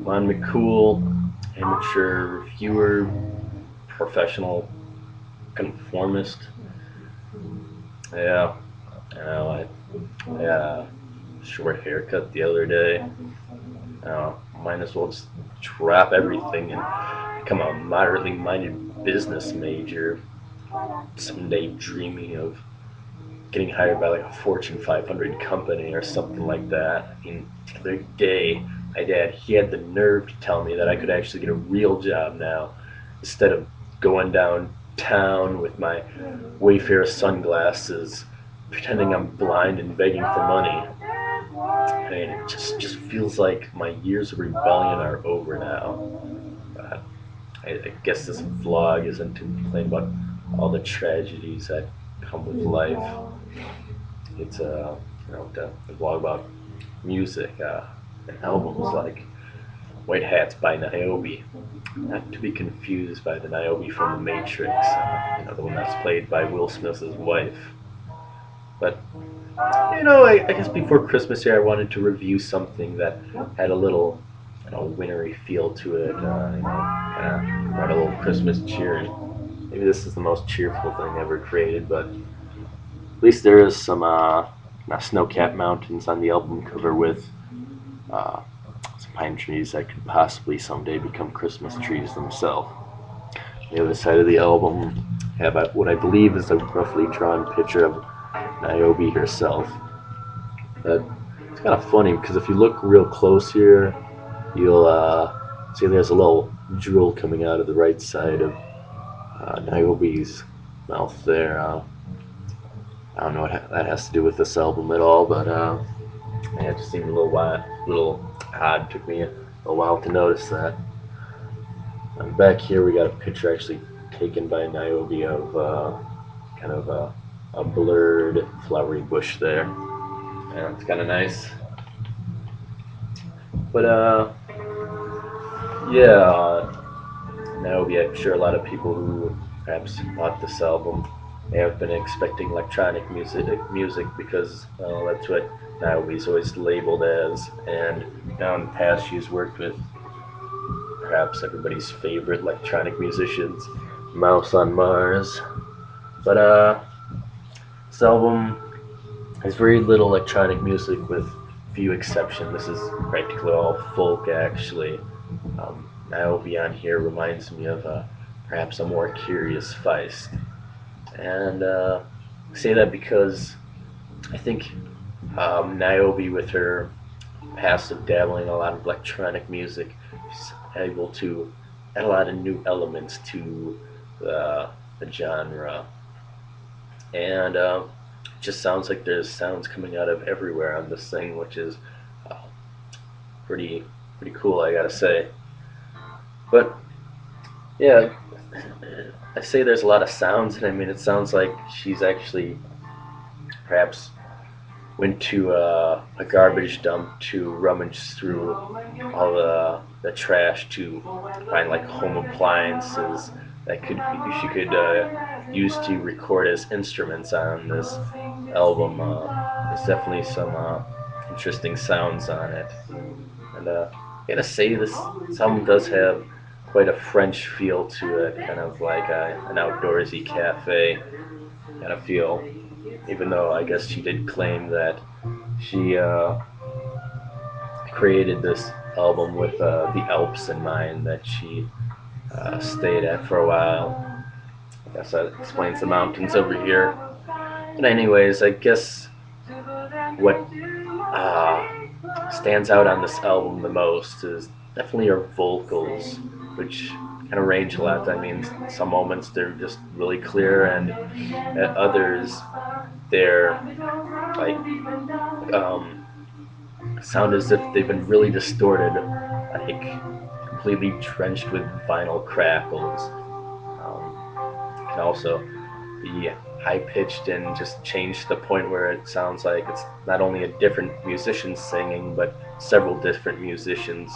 Lon McCool, amateur reviewer, professional conformist. Yeah, I know. I had a short haircut the other day. Might as well just drop everything and become a moderately minded business major. Someday dreaming of getting hired by like a Fortune 500 company or something like that. I mean, the other day, my dad, he had the nerve to tell me that I could actually get a real job now instead of going downtown with my Wayfarer sunglasses, pretending I'm blind and begging for money. I mean, it just feels like my years of rebellion are over now. But I guess this vlog isn't to complain about all the tragedies that come with life. It's a vlog about music and albums like White Hats by Niobe, not to be confused by the Niobe from The Matrix, the one that's played by Will Smith's wife. But I guess before Christmas here, I wanted to review something that had a little, wintry feel to it. Kind of brought a little Christmas cheer. And maybe this is the most cheerful thing ever created, but at least there is some snow-capped mountains on the album cover with uh, some pine trees that could possibly someday become Christmas trees themselves. On the other side of the album, I have what I believe is a roughly drawn picture of Niobe herself. But it's kind of funny because if you look real close here, you'll see there's a little drool coming out of the right side of Niobe's mouth there. I don't know what that has to do with this album at all, but it just seemed a little odd. Took me a while to notice that. And back here we got a picture actually taken by Niobe of kind of a blurred flowery bush there. And it's kind of nice. But yeah, Niobe, I'm sure a lot of people who perhaps bought this album may have been expecting electronic music because that's what Niobe's always labeled as. And now in the past, she's worked with perhaps everybody's favorite electronic musicians, Mouse on Mars. But this album has very little electronic music with few exceptions. This is practically all folk, actually. Niobe on here reminds me of perhaps a more curious Feist. And I say that because I think Niobe, with her passive dabbling in a lot of electronic music, is able to add a lot of new elements to the genre. And it just sounds like there's sounds coming out of everywhere on this thing, which is uh, pretty cool, I gotta say. But yeah, I say there's a lot of sounds, and I mean it sounds like she's actually perhaps went to a garbage dump to rummage through all the trash to find like home appliances that she could use to record as instruments on this album. There's definitely some interesting sounds on it, and I gotta say this album does have quite a French feel to it, kind of like an outdoorsy cafe kind of feel. Even though I guess she did claim that she created this album with the Alps in mind, that she stayed at for a while. I guess that explains the mountains over here. But anyways, I guess what stands out on this album the most is definitely her vocals, which kind of range a lot. I mean, some moments they're just really clear, and at others they're like sound as if they've been really distorted, like completely drenched with vinyl crackles. Can also be high pitched and just change to the point where it sounds like it's not only a different musician singing, but several different musicians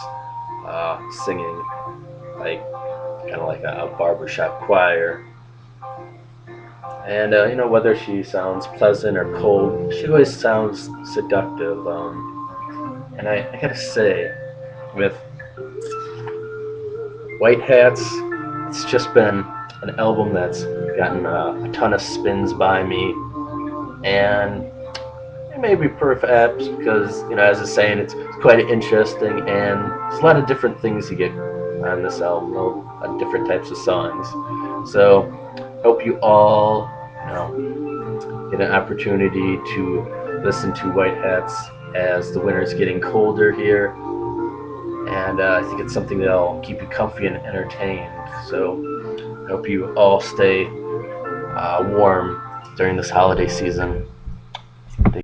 singing, like kind of like a barbershop choir. And whether she sounds pleasant or cold, she always sounds seductive. And I gotta say, with White Hats, it's just been an album that's gotten a ton of spins by me, and maybe perhaps because, as a saying, it's quite interesting, and there's a lot of different things you get on this album, different types of songs. So, hope you all, get an opportunity to listen to White Hats as the winter's getting colder here, and I think it's something that'll keep you comfy and entertained. So, I hope you all stay warm during this holiday season.